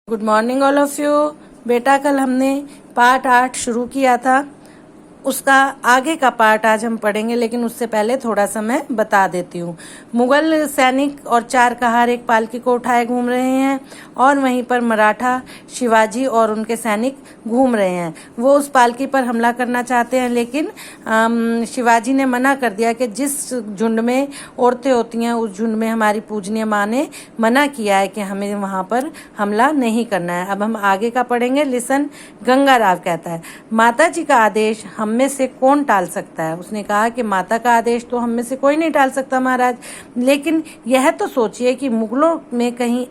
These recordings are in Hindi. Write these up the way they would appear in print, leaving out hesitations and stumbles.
Good morning all of you. बेटा कल हमने पार्ट 8 शुरू किया था, उसका आगे का पार्ट आज हम पढ़ेंगे, लेकिन उससे पहले थोड़ा सा मैं बता देती हूँ। मुगल सैनिक और 4 कहार एक पालकी को उठाए घूम रहे हैं और वहीं पर मराठा शिवाजी और उनके सैनिक घूम रहे हैं। वो उस पालकी पर हमला करना चाहते हैं, लेकिन शिवाजी ने मना कर दिया कि जिस झुंड में औरतें होती हैं उस झुंड में हमारी पूजनीय माँ ने मना किया है कि हमें वहाँ पर हमला नहीं करना है। अब हम आगे का पढ़ेंगे। लिसन। गंगाराव कहता है, माता जी का आदेश हम में से कौन टाल सकता है। उसने कहा कि माता का आदेश तो हम में से कोई नहीं टाल सकता महाराज, लेकिन यह तो सोचिए कि मुगलों में कहीं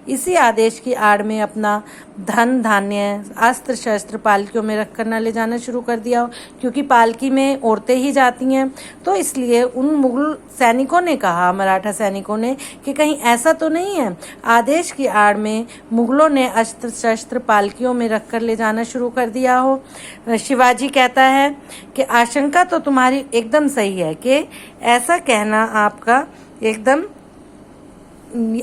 इसी आदेश की आड़ में अपना धन धान्य अस्त्र शस्त्र पालकियों में रख कर न ले जाना शुरू कर दिया हो, क्योंकि पालकी में औरतें ही जाती हैं। तो इसलिए उन मुगल सैनिकों ने कहा, मराठा सैनिकों ने, कि कहीं ऐसा तो नहीं है आदेश की आड़ में मुगलों ने अस्त्र शस्त्र पालकियों में रख कर ले जाना शुरू कर दिया हो। शिवाजी कहता है कि आशंका तो तुम्हारी एकदम सही है, कि ऐसा कहना आपका एकदम,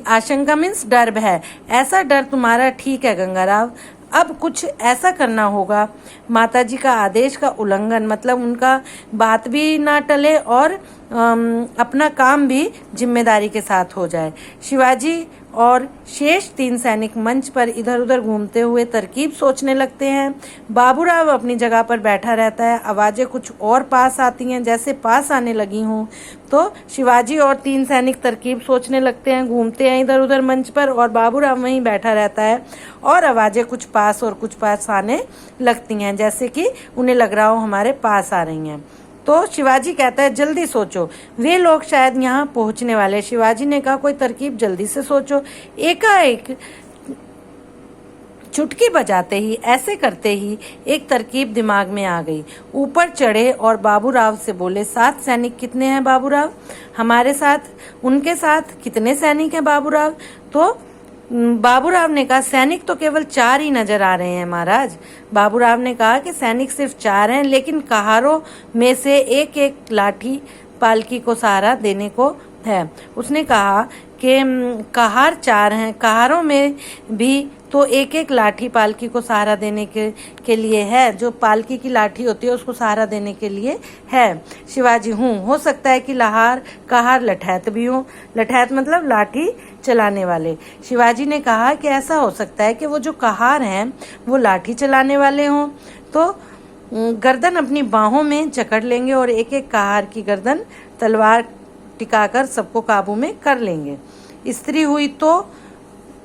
आशंका मीन्स डर है, ऐसा डर तुम्हारा ठीक है गंगाराव। अब कुछ ऐसा करना होगा माताजी का आदेश का उल्लंघन, मतलब उनका बात भी ना टले और अपना काम भी जिम्मेदारी के साथ हो जाए। शिवाजी और शेष 3 सैनिक मंच पर इधर उधर घूमते हुए तरकीब सोचने लगते हैं। बाबूराव अपनी जगह पर बैठा रहता है। आवाजें कुछ और पास आती हैं, जैसे पास आने लगी हों। तो शिवाजी और 3 सैनिक तरकीब सोचने लगते हैं, घूमते हैं इधर उधर मंच पर, और बाबूराव वहीं बैठा रहता है और आवाजें कुछ पास और कुछ पास आने लगती हैं, जैसे कि उन्हें लग रहा हो हमारे पास आ रही हैं। तो शिवाजी कहता है, जल्दी सोचो, वे लोग शायद यहाँ पहुंचने वाले। शिवाजी ने कहा, कोई तरकीब जल्दी से सोचो। एकाएक चुटकी बजाते ही, ऐसे करते ही एक तरकीब दिमाग में आ गई। ऊपर चढ़े और बाबूराव से बोले, 7 सैनिक कितने हैं बाबूराव हमारे साथ? उनके साथ कितने सैनिक हैं बाबूराव? तो बाबूराव ने कहा, सैनिक तो केवल 4 ही नजर आ रहे हैं महाराज। बाबूराव ने कहा कि सैनिक सिर्फ 4 हैं, लेकिन कहारों में से एक एक लाठी पालकी को सहारा देने को है। उसने कहा कि कहार 4 हैं, कहारों में भी तो एक एक लाठी पालकी को सहारा देने के लिए है, जो पालकी की लाठी होती है उसको सहारा देने के लिए है। शिवाजी, हो सकता है कि कहार लठैत भी हो। लठैत मतलब लाठी चलाने वाले। शिवाजी ने कहा कि ऐसा हो सकता है कि वो जो कहार हैं वो लाठी चलाने वाले हों, तो गर्दन अपनी बाहों में जकड़ लेंगे और एक एक कहार की गर्दन तलवार टिकाकर सबको काबू में कर लेंगे। स्त्री हुई तो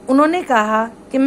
उन्होंने कहा कि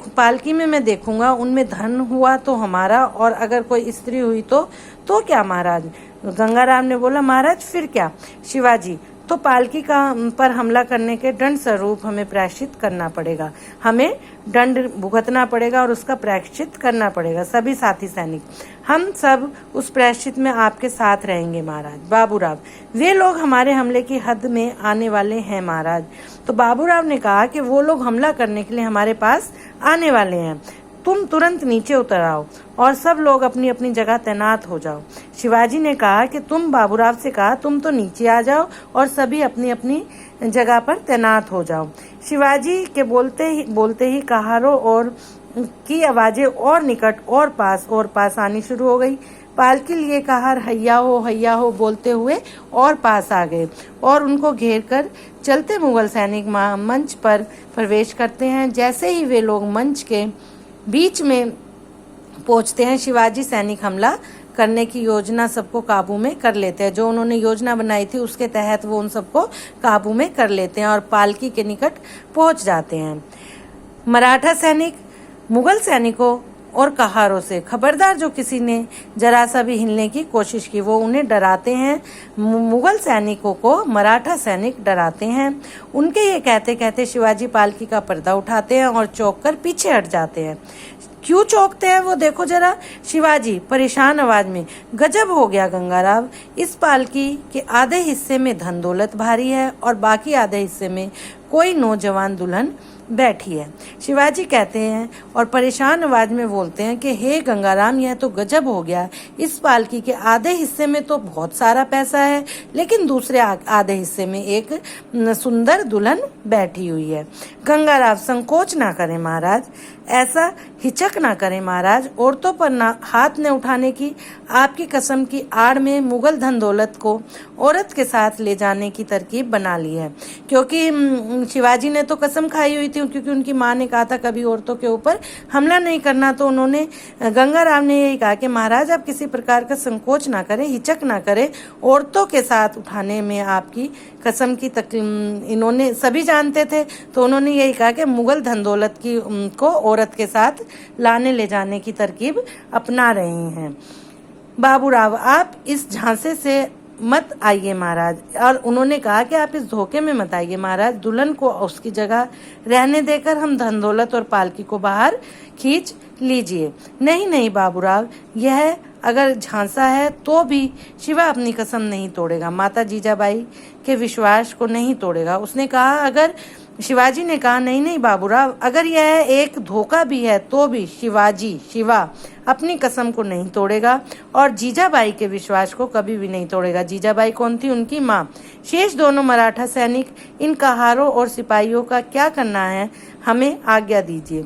पालकी में मैं देखूंगा, उनमें धन हुआ तो हमारा, और अगर कोई स्त्री हुई तो क्या महाराज? गंगाराम ने बोला, महाराज फिर क्या? शिवाजी, तो पालकी पर हमला करने के दंड स्वरूप हमें प्रायश्चित करना पड़ेगा, हमें दंड भुगतना पड़ेगा और उसका प्रायश्चित करना पड़ेगा। सभी साथी सैनिक, हम सब उस प्रायश्चित में आपके साथ रहेंगे महाराज। बाबूराव, वे लोग हमारे हमले की हद में आने वाले हैं महाराज। तो बाबूराव ने कहा कि वो लोग हमला करने के लिए हमारे पास आने वाले हैं, तुम तुरंत नीचे उतर आओ और सब लोग अपनी अपनी जगह तैनात हो जाओ। शिवाजी ने कहा कि बाबूराव से कहा, तुम तो नीचे आ जाओ और सभी अपनी अपनी जगह पर तैनात हो जाओ। शिवाजी के बोलते ही कहारों और की आवाजें और निकट और पास आनी शुरू हो गई। पालकी लिए कहार हैया हो बोलते हुए और पास आ गए और उनको घेर कर चलते मुगल सैनिक मंच पर प्रवेश करते हैं। जैसे ही वे लोग मंच के बीच में पहुंचते हैं, शिवाजी सैनिक हमला करने की योजना सबको काबू में कर लेते हैं। जो उन्होंने योजना बनाई थी उसके तहत वो उन सबको काबू में कर लेते हैं और पालकी के निकट पहुंच जाते हैं। मराठा सैनिक मुगल सैनिकों और कहारों से खबरदार, जो किसी ने जरा सा भी हिलने की कोशिश की वो उन्हें डराते हैं। मुगल सैनिकों को मराठा सैनिक डराते हैं। उनके ये कहते कहते शिवाजी पालकी का पर्दा उठाते हैं और चौंक कर पीछे हट जाते हैं। क्यों चौंकते हैं वो देखो जरा? शिवाजी परेशान आवाज में, गजब हो गया गंगाराव, इस पालकी के आधे हिस्से में धन दौलत भारी है और बाकी आधे हिस्से में कोई नौजवान दुल्हन बैठी है। शिवाजी कहते हैं और परेशान आवाज में बोलते हैं कि हे गंगाराम, यह तो गजब हो गया। इस पालकी के आधे हिस्से में तो बहुत सारा पैसा है, लेकिन दूसरे आधे हिस्से में एक सुंदर दुल्हन बैठी हुई है। गंगाराम, संकोच ना करें महाराज, ऐसा हिचक ना करें महाराज, औरतों पर हाथ न उठाने की आपकी कसम की आड़ में मुगल धन दौलत को औरत के साथ ले जाने की तरकीब बना ली है। क्योंकि शिवाजी ने तो कसम खाई हुई थी, क्योंकि उनकी माँ ने कहा था कभी औरतों के ऊपर हमला नहीं करना, तो उन्होंने गंगाराम ने यही कहा कि महाराज आप किसी प्रकार का संकोच ना करें, हिचक ना करें, औरतों के साथ उठाने में आपकी कसम की इन्होंने सभी जानते थे, तो उन्होंने यही कहा कि मुगल धन दौलत की को औरत के साथ लाने ले जाने की तरकीब अपना रहे हैं। बाबूराव, आप इस झांसे से मत आइए महाराज। और उन्होंने कहा कि आप इस धोखे में मत आइए महाराज, दुल्हन को उसकी जगह रहने देकर हम धन दौलत और पालकी को बाहर खींच लीजिए। नहीं नहीं बाबूराव, यह अगर झांसा है तो भी शिवा अपनी कसम नहीं तोड़ेगा, माता जीजाबाई के विश्वास को नहीं तोड़ेगा। उसने कहा अगर शिवाजी ने कहा नहीं नहीं बाबूराव, अगर यह एक धोखा भी है तो भी शिवा अपनी कसम को नहीं तोड़ेगा और जीजाबाई के विश्वास को कभी भी नहीं तोड़ेगा। जीजाबाई कौन थी? उनकी माँ। शेष दोनों मराठा सैनिक, इन कहारों और सिपाहियों का क्या करना है, हमें आज्ञा दीजिए।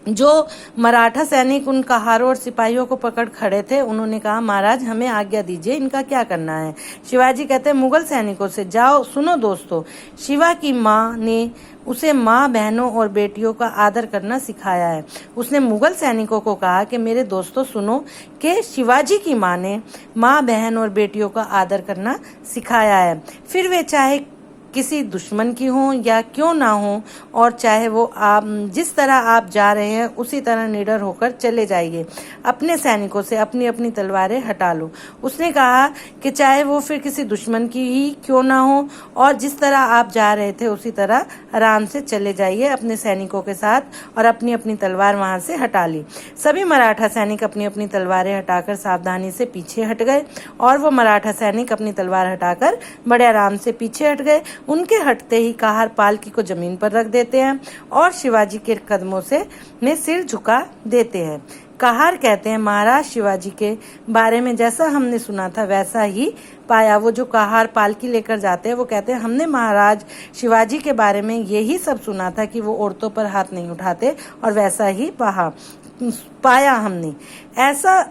जो मराठा सैनिक उन कहारों और सिपाहियों को पकड़ खड़े थे, उन्होंने कहा महाराज हमें आज्ञा दीजिए, इनका क्या करना है। शिवाजी कहते हैं मुगल सैनिकों से, जाओ सुनो दोस्तों, शिवा की माँ ने उसे माँ, बहनों और बेटियों का आदर करना सिखाया है। उसने मुगल सैनिकों को कहा कि मेरे दोस्तों सुनो कि शिवाजी की माँ ने माँ, बहन और बेटियों का आदर करना सिखाया है। फिर वे चाहे किसी दुश्मन की हो या क्यों ना हो, और चाहे वो आप जिस तरह आप जा रहे हैं उसी तरह निडर होकर चले जाइए। अपने सैनिकों से अपनी अपनी तलवारें हटा लो। उसने कहा कि चाहे वो फिर किसी दुश्मन की ही क्यों ना हो, और जिस तरह आप जा रहे थे उसी तरह आराम से चले जाइए अपने सैनिकों के साथ, और अपनी अपनी तलवार वहां से हटा ली। सभी मराठा सैनिक अपनी अपनी तलवारें हटाकर सावधानी से पीछे हट गए, और वो मराठा सैनिक अपनी तलवार हटाकर बड़े आराम से पीछे हट गए। उनके हटते ही कहार पालकी को जमीन पर रख देते हैं और शिवाजी के कदमों से में सिर झुका देते हैं। कहार कहते हैं महाराज शिवाजी के बारे में जैसा हमने सुना था वैसा ही पाया। वो जो कहार पालकी लेकर जाते हैं वो कहते हैं हमने महाराज शिवाजी के बारे में यही सब सुना था कि वो औरतों पर हाथ नहीं उठाते, और वैसा ही पाया हमने। ऐसा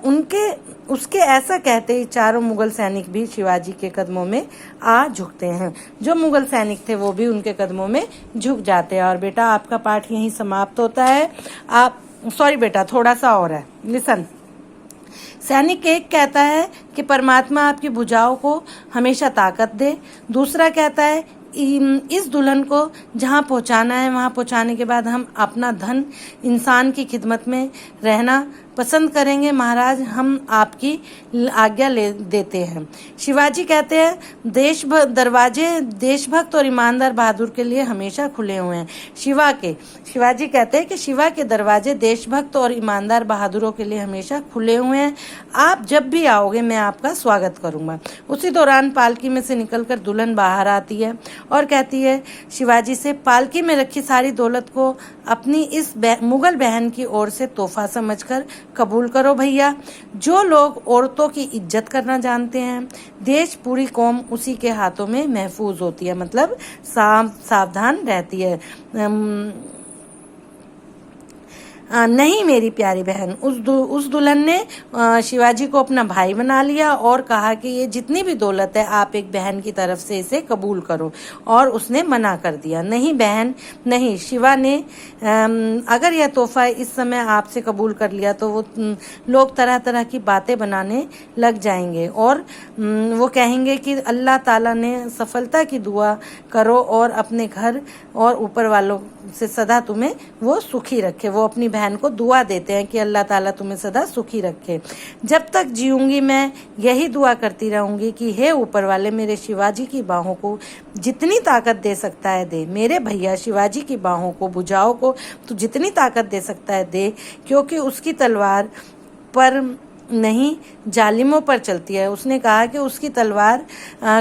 उसके ऐसा कहते ही चारों मुगल सैनिक भी शिवाजी के कदमों में आ झुकते हैं। जो मुगल सैनिक थे वो भी उनके कदमों में झुक जाते हैं। और बेटा आपका पाठ यहीं समाप्त होता है। सॉरी बेटा, थोड़ा सा और है, लिसन। सैनिक एक कहता है कि परमात्मा आपकी भुजाओं को हमेशा ताकत दे। दूसरा कहता है इस दुल्हन को जहाँ पहुँचाना है वहाँ पहुँचाने के बाद हम अपना धन इंसान की खिदमत में रहना पसंद करेंगे। महाराज हम आपकी आज्ञा ले देते हैं। शिवाजी कहते हैं दरवाजे देशभक्त और ईमानदार बहादुर के लिए हमेशा खुले हुए हैं। शिवाजी कहते हैं कि शिवा के दरवाजे देशभक्त और ईमानदार बहादुरों के लिए हमेशा खुले हुए हैं। आप जब भी आओगे मैं आपका स्वागत करूंगा। उसी दौरान पालकी में से निकलकर दुल्हन बाहर आती है और कहती है शिवाजी से, पालकी में रखी सारी दौलत को अपनी इस मुगल बहन की ओर से तोहफा समझकर कबूल करो भैया। जो लोग औरतों की इज्जत करना जानते हैं, देश पूरी कौम उसी के हाथों में महफूज होती है, मतलब सावधान रहती है। नहीं मेरी प्यारी बहन, उस दुल्हन ने शिवाजी को अपना भाई बना लिया और कहा कि ये जितनी भी दौलत है आप एक बहन की तरफ से इसे कबूल करो, और उसने मना कर दिया। नहीं बहन नहीं, शिवा ने अगर यह तोहफा इस समय आपसे कबूल कर लिया तो वो लोग तरह तरह की बातें बनाने लग जाएंगे और वो कहेंगे कि अल्लाह ताला ने सफलता की दुआ करो और अपने घर और ऊपर वालों से सदा तुम्हें वो सुखी रखे। वो अपनी बहन को दुआ देते हैं कि अल्लाह ताला तुम्हें सदा सुखी रखे। जब तक जीऊंगी मैं यही दुआ करती रहूंगी कि हे ऊपर वाले मेरे शिवाजी की बाहों को जितनी ताकत दे सकता है दे, मेरे भैया शिवाजी की बाहों को भुजाओं को तो जितनी ताकत दे सकता है दे, क्योंकि उसकी तलवार पर नहीं जालिमों पर चलती है। उसने कहा कि उसकी तलवार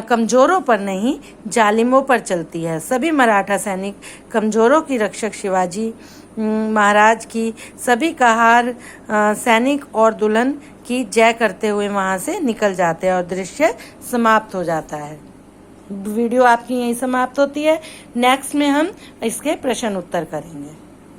कमजोरों पर नहीं जालिमों पर चलती है। सभी मराठा सैनिक कमजोरों की रक्षक शिवाजी महाराज की सभी कहार सैनिक और दुल्हन की जय करते हुए वहां से निकल जाते हैं और दृश्य समाप्त हो जाता है। वीडियो आपकी यहीं समाप्त होती है। नेक्स्ट में हम इसके प्रश्न उत्तर करेंगे।